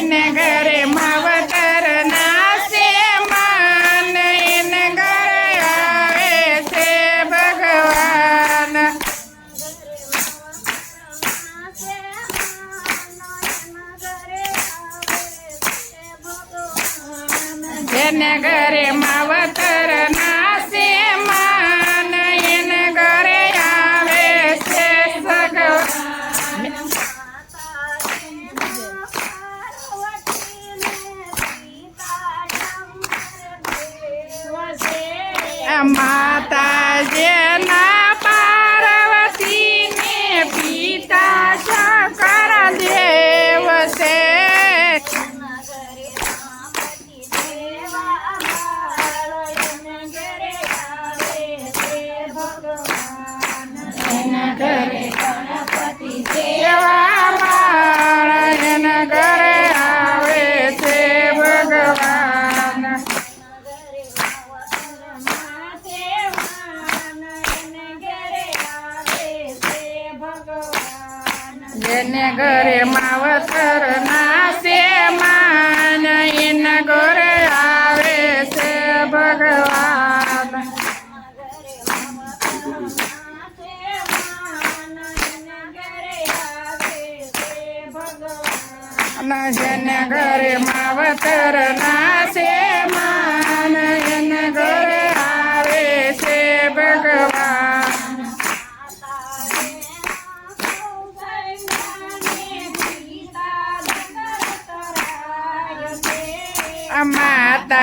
એને ઘરે માવતર નાશે માન એને ઘરે આવે છે ભગવાન એને ઘરે માવતર નાશે માન એને ઘરે આવે છે ભગવાન માતાજીના પાર્વતીને પિતા શંકર દેવ છે એના ઘરે ગણપતિ દેવા બાળ એના ઘરે આવે છે ભગવાન એને ઘરે માવતર નાશે માન એના ઘરે આવે છે ભગવાન જેને ઘરે માવતર નાશે માન એના ઘરે આવે છે ભગવાન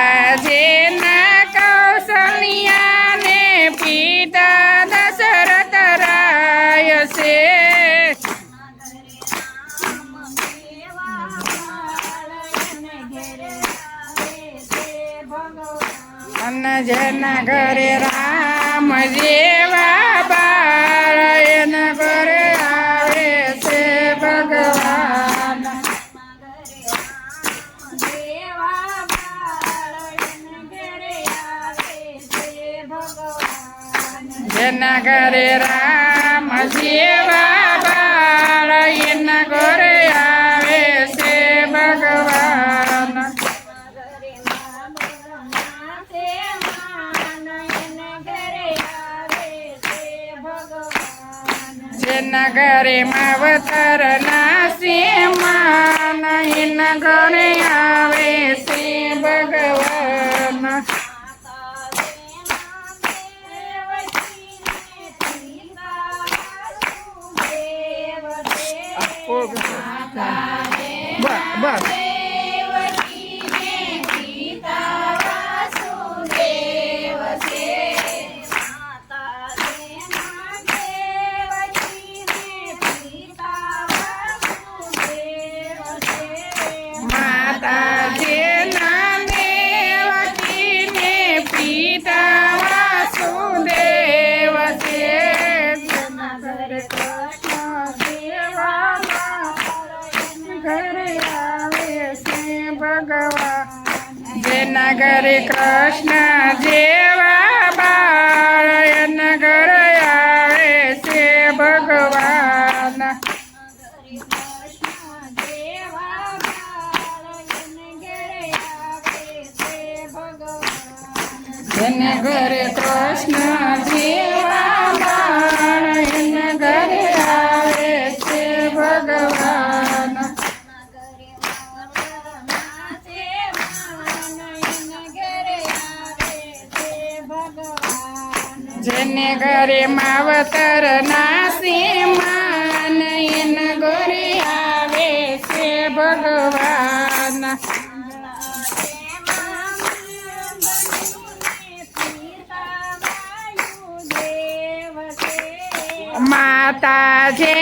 માતાજીના કૌશલ્યાને પિતા દશરથ રાય છે અને જેના ઘરે રામ જેવા બાળ એના ઘરે આવે છે ભગવાન જેના ઘરે રામ જેવા બાળ એના ઘરે આવે છે ભગવાન જેના ઘરે માવતર નાશે માન એના ઘરે આવે છે ભગવાન બસ માતાજીના દેવકીને પિતા વાસુદેવ છે જેના ઘરે કૃષ્ણ દેવા ઘરે આવે છે ભગવાન જેના ઘરે કૃષ્ણ જેવા બાળ એના ઘરે આવે છે ભગવાન એને ઘરે કૃષ્ણ જેવા બાળ એના ઘરે આવે છે ભગવાન જેને ઘરે માવતર નાશે માન એના ઘરે આવે છે ભગવાન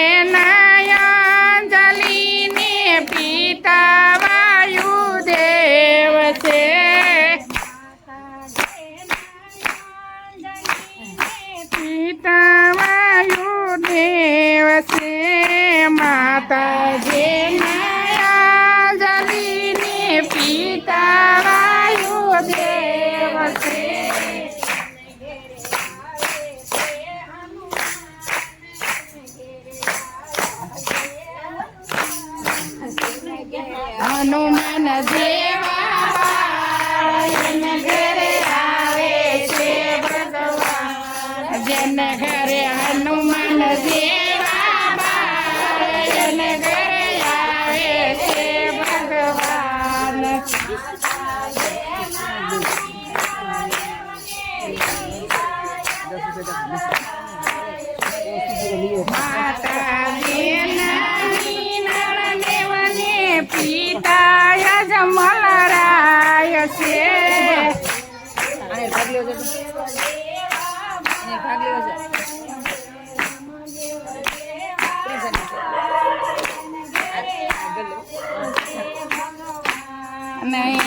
માતાજીના અંજલિને પિતા વાયુદેવ છે પિતા વાયુદેવ છે માતાજીના અંજલિને પિતા વાયુદેવ છે જેવા બાળ એને ઘરે આવે છે ભગવાન જેને ઘરે હનુમાન જેવા બાળ એને ઘરે આવે છે ભગવાન માતાજી નરદેવને પિતા યજમલરાય છે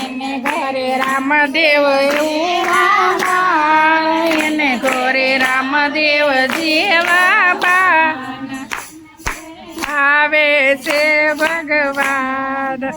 એને ઘરે રામદેવ એવું એને ઘરે રામદેવ જેવા બા આવે છે ભગવાન